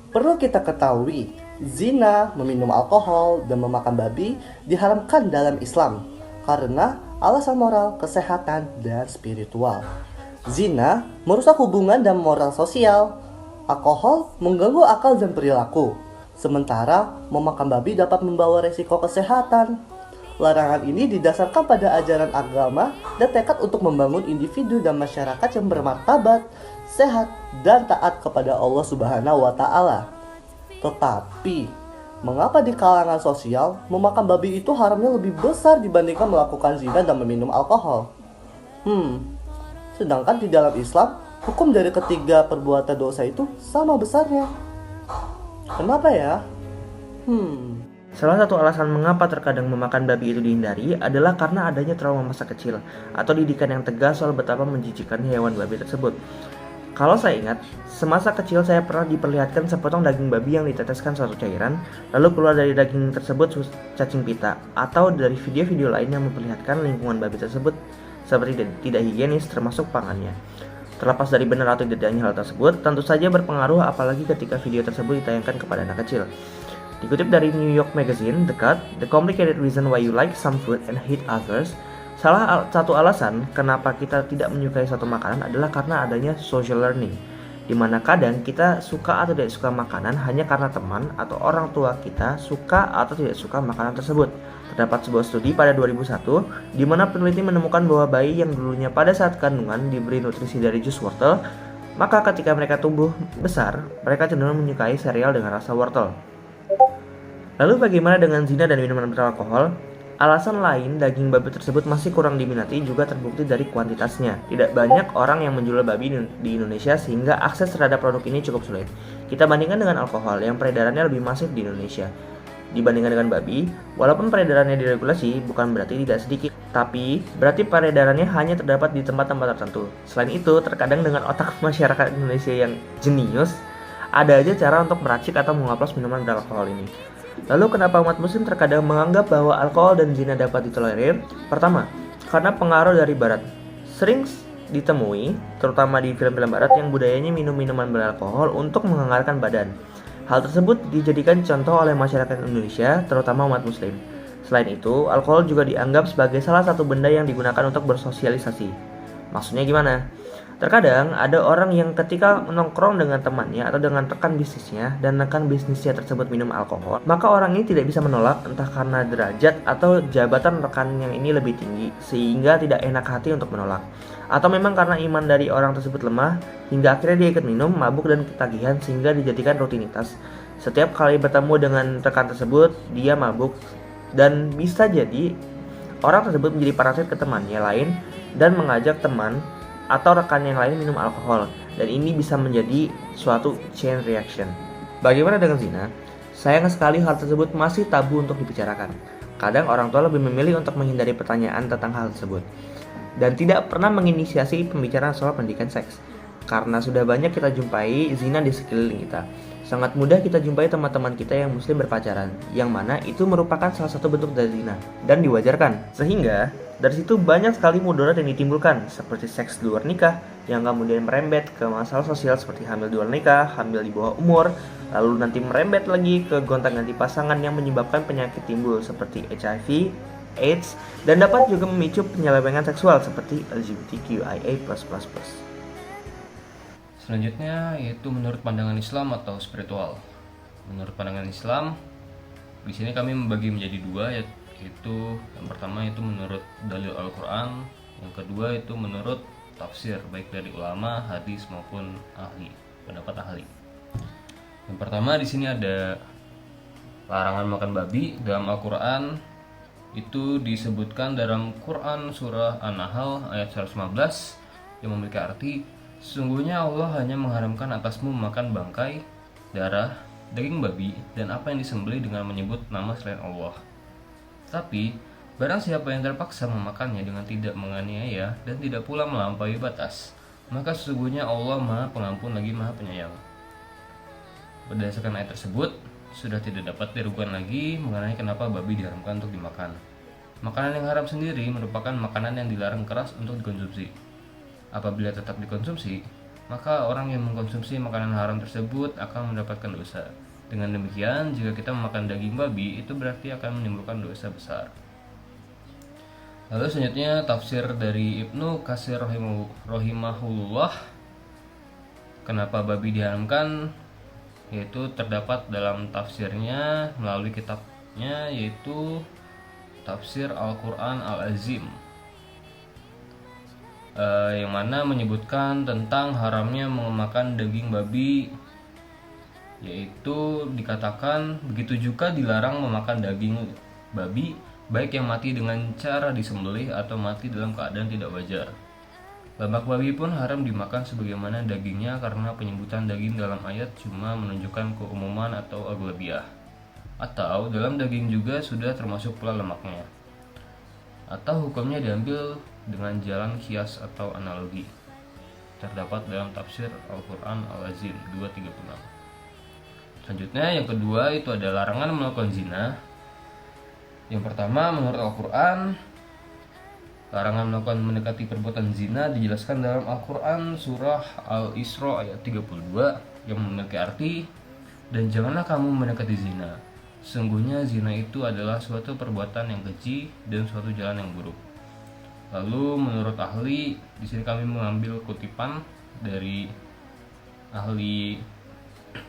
Perlu kita ketahui, zina, meminum alkohol, dan memakan babi diharamkan dalam Islam karena alasan moral, kesehatan, dan spiritual. Zina merusak hubungan dan moral sosial. Alkohol mengganggu akal dan perilaku. Sementara memakan babi dapat membawa resiko kesehatan. Larangan ini didasarkan pada ajaran agama dan tekad untuk membangun individu dan masyarakat yang bermartabat, sehat, dan taat kepada Allah Subhanahu wa Ta'ala. Tetapi, mengapa di kalangan sosial memakan babi itu haramnya lebih besar dibandingkan melakukan zina dan meminum alkohol? Sedangkan di dalam Islam, hukum dari ketiga perbuatan dosa itu sama besarnya. Kenapa ya? Salah satu alasan mengapa terkadang memakan babi itu dihindari adalah karena adanya trauma masa kecil atau didikan yang tegas soal betapa menjijikannya hewan babi tersebut. Kalau saya ingat, semasa kecil saya pernah diperlihatkan sepotong daging babi yang diteteskan suatu cairan, lalu keluar dari daging tersebut cacing pita, atau dari video-video lain yang memperlihatkan lingkungan babi tersebut seperti tidak higienis termasuk pangannya. Terlepas dari benar atau tidaknya hal tersebut, tentu saja berpengaruh apalagi ketika video tersebut ditayangkan kepada anak kecil. Dikutip dari New York Magazine, The Complicated Reason Why You Like Some Food and Hate Others, salah satu alasan kenapa kita tidak menyukai suatu makanan adalah karena adanya social learning, di mana kadang kita suka atau tidak suka makanan hanya karena teman atau orang tua kita suka atau tidak suka makanan tersebut. Terdapat sebuah studi pada 2001, di mana peneliti menemukan bahwa bayi yang dulunya pada saat kandungan diberi nutrisi dari jus wortel, maka ketika mereka tumbuh besar, mereka cenderung menyukai sereal dengan rasa wortel. Lalu bagaimana dengan zina dan minuman beralkohol? Alasan lain daging babi tersebut masih kurang diminati juga terbukti dari kuantitasnya. Tidak banyak orang yang menjual babi di Indonesia sehingga akses terhadap produk ini cukup sulit. Kita bandingkan dengan alkohol yang peredarannya lebih masif di Indonesia. Dibandingkan dengan babi, walaupun peredarannya diregulasi bukan berarti tidak sedikit, tapi berarti peredarannya hanya terdapat di tempat-tempat tertentu. Selain itu, terkadang dengan otak masyarakat Indonesia yang jenius, ada aja cara untuk meracik atau mengoplos minuman beralkohol ini. Lalu kenapa umat muslim terkadang menganggap bahwa alkohol dan zina dapat ditolerir? Pertama, karena pengaruh dari barat. Sering ditemui, terutama di film-film barat yang budayanya minum minuman beralkohol untuk menghangatkan badan. Hal tersebut dijadikan contoh oleh masyarakat Indonesia, terutama umat muslim. Selain itu, alkohol juga dianggap sebagai salah satu benda yang digunakan untuk bersosialisasi. Maksudnya gimana? Terkadang ada orang yang ketika menongkrong dengan temannya atau dengan rekan bisnisnya dan rekan bisnisnya tersebut minum alkohol, maka orang ini tidak bisa menolak entah karena derajat atau jabatan rekan yang ini lebih tinggi sehingga tidak enak hati untuk menolak, atau memang karena iman dari orang tersebut lemah hingga akhirnya dia ikut minum, mabuk dan ketagihan sehingga dijadikan rutinitas. Setiap kali bertemu dengan rekan tersebut, dia mabuk dan bisa jadi orang tersebut menjadi parasit ke temannya lain dan mengajak teman atau rekan yang lain minum alkohol, dan ini bisa menjadi suatu chain reaction. Bagaimana dengan zina? Sayang sekali hal tersebut masih tabu untuk dibicarakan. Kadang orang tua lebih memilih untuk menghindari pertanyaan tentang hal tersebut dan tidak pernah menginisiasi pembicaraan soal pendidikan seks. Karena sudah banyak kita jumpai zina di sekeliling kita. Sangat mudah kita jumpai teman-teman kita yang muslim berpacaran, yang mana itu merupakan salah satu bentuk dari zina dan diwajarkan. Sehingga dari situ banyak sekali mudarat yang ditimbulkan, seperti seks di luar nikah, yang kemudian merembet ke masalah sosial seperti hamil di luar nikah, hamil di bawah umur, lalu nanti merembet lagi ke gonta-ganti pasangan yang menyebabkan penyakit timbul seperti HIV, AIDS, dan dapat juga memicu penyelewengan seksual seperti LGBTQIA++. Selanjutnya yaitu menurut pandangan Islam atau spiritual. Menurut pandangan Islam, di sini kami membagi menjadi dua, yaitu yang pertama itu menurut dalil Al-Quran, yang kedua itu menurut tafsir baik dari ulama, hadis maupun pendapat ahli. Yang pertama di sini ada larangan makan babi dalam Al-Quran. Itu disebutkan dalam Quran surah An-Nahl ayat 115 yang memiliki arti, sesungguhnya Allah hanya mengharamkan atasmu makan bangkai, darah, daging babi, dan apa yang disembelih dengan menyebut nama selain Allah. Tapi, barang siapa yang terpaksa memakannya dengan tidak menganiaya dan tidak pula melampaui batas, maka sesungguhnya Allah Maha Pengampun lagi Maha Penyayang. Berdasarkan ayat tersebut, sudah tidak dapat diragukan lagi mengenai kenapa babi diharamkan untuk dimakan. Makanan yang haram sendiri merupakan makanan yang dilarang keras untuk dikonsumsi. Apabila tetap dikonsumsi, maka orang yang mengkonsumsi makanan haram tersebut akan mendapatkan dosa. Dengan demikian, jika kita memakan daging babi, itu berarti akan menimbulkan dosa besar. Lalu selanjutnya tafsir dari Ibnu Katsir rahimahullah, kenapa babi diharamkan, yaitu terdapat dalam tafsirnya melalui kitabnya, yaitu Tafsir Al-Quran Al-Azim, yang mana menyebutkan tentang haramnya memakan daging babi, yaitu dikatakan begitu juga dilarang memakan daging babi baik yang mati dengan cara disembelih atau mati dalam keadaan tidak wajar. Lemak babi pun haram dimakan sebagaimana dagingnya, karena penyebutan daging dalam ayat cuma menunjukkan keumuman atau aglabiah, atau dalam daging juga sudah termasuk pula lemaknya, atau hukumnya diambil dengan jalan kias atau analogi. Terdapat dalam tafsir Al-Quran Al-Azim 236. Selanjutnya yang kedua itu ada larangan melakukan zina. Yang pertama, menurut Al-Quran, larangan melakukan mendekati perbuatan zina dijelaskan dalam Al-Quran surah Al-Isra ayat 32 yang memiliki arti, dan janganlah kamu mendekati zina. Sesungguhnya zina itu adalah suatu perbuatan yang keji dan suatu jalan yang buruk. Lalu menurut ahli, di sini kami mengambil kutipan dari ahli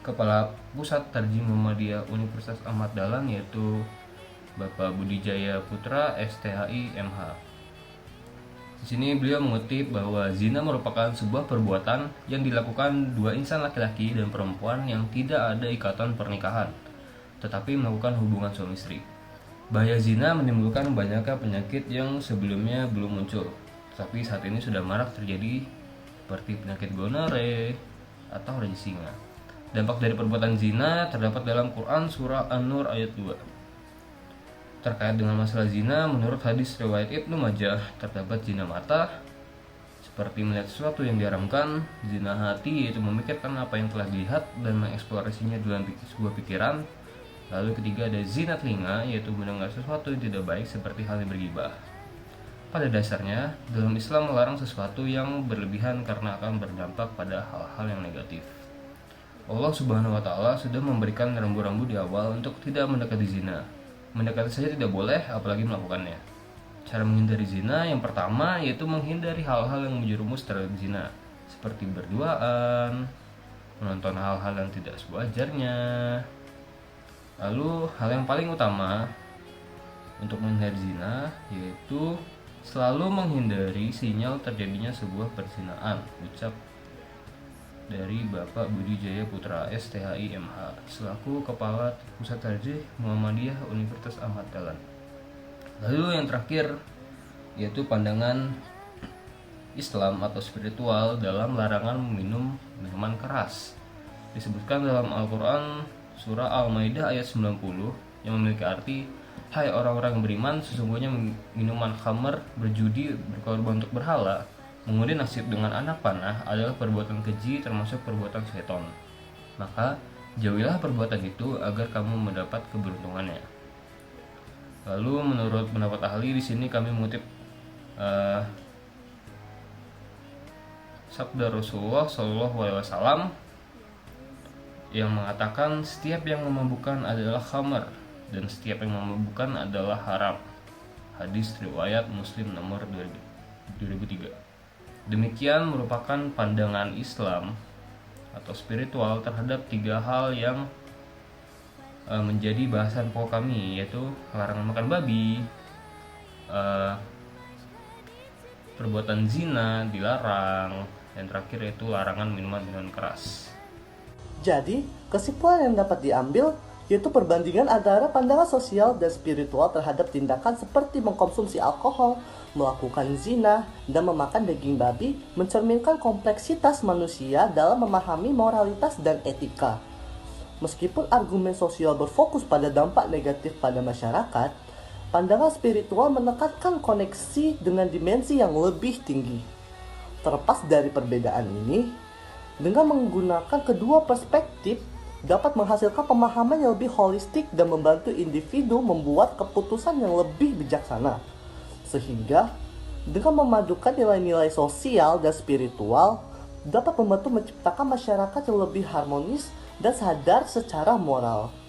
Kepala Pusat Tarjih Muhammadiyah Universitas Ahmad Dahlan, yaitu Bapak Budi Jaya Putra, STHI, MH. Di sini beliau mengutip bahwa zina merupakan sebuah perbuatan yang dilakukan dua insan laki-laki dan perempuan yang tidak ada ikatan pernikahan, tetapi melakukan hubungan suami istri. Bahaya zina menimbulkan banyaknya penyakit yang sebelumnya belum muncul, tapi saat ini sudah marak terjadi, seperti penyakit gonore atau raja singa. Dampak dari perbuatan zina terdapat dalam Quran surah An-Nur ayat 2. Terkait dengan masalah zina, menurut hadis riwayat Ibnu Majah, terdapat zina mata, seperti melihat sesuatu yang diharamkan; zina hati, yaitu memikirkan apa yang telah dilihat dan mengeksplorasinya dalam sebuah pikiran. Lalu ketiga ada zina telinga, yaitu mendengar sesuatu yang tidak baik seperti hal yang bergibah. Pada dasarnya, dalam Islam melarang sesuatu yang berlebihan karena akan berdampak pada hal-hal yang negatif. Allah Subhanahu wa Ta'ala sudah memberikan rambu-rambu di awal untuk tidak mendekati zina. Mendekati saja tidak boleh, apalagi melakukannya. Cara menghindari zina yang pertama yaitu menghindari hal-hal yang menjerumus terhadap zina, seperti berduaan, menonton hal-hal yang tidak sewajarnya. Lalu hal yang paling utama untuk menghindari zina yaitu selalu menghindari sinyal terjadinya sebuah perzinaan. Ucap dari Bapak Budi Jaya Putra, STHI, MH, selaku Kepala Pusat Tarjih Muhammadiyah Universitas Ahmad Dahlan. Lalu yang terakhir yaitu pandangan Islam atau spiritual dalam larangan meminum minuman keras. Disebutkan dalam Al-Quran surah Al-Maidah ayat 90 yang memiliki arti, hai orang-orang yang beriman, sesungguhnya minuman khamr, berjudi, berkorban untuk berhala, mengundi nasib dengan anak panah adalah perbuatan keji, termasuk perbuatan setan. Maka jauhilah perbuatan itu agar kamu mendapat keberuntungannya. Lalu menurut pendapat ahli, di sini kami mengutip sabda Rasulullah SAW yang mengatakan setiap yang memabukkan adalah khamar dan setiap yang memabukkan adalah haram. Hadis riwayat Muslim nomor 2003. Demikian merupakan pandangan Islam atau spiritual terhadap tiga hal yang menjadi bahasan pokok kami, yaitu larangan makan babi, perbuatan zina dilarang, dan terakhir yaitu larangan minuman keras. Jadi, kesimpulan yang dapat diambil yaitu perbandingan antara pandangan sosial dan spiritual terhadap tindakan seperti mengkonsumsi alkohol, melakukan zina, dan memakan daging babi mencerminkan kompleksitas manusia dalam memahami moralitas dan etika. Meskipun argumen sosial berfokus pada dampak negatif pada masyarakat, pandangan spiritual menekankan koneksi dengan dimensi yang lebih tinggi. Terlepas dari perbedaan ini, dengan menggunakan kedua perspektif dapat menghasilkan pemahaman yang lebih holistik dan membantu individu membuat keputusan yang lebih bijaksana. Sehingga, dengan memadukan nilai-nilai sosial dan spiritual, dapat membantu menciptakan masyarakat yang lebih harmonis dan sadar secara moral.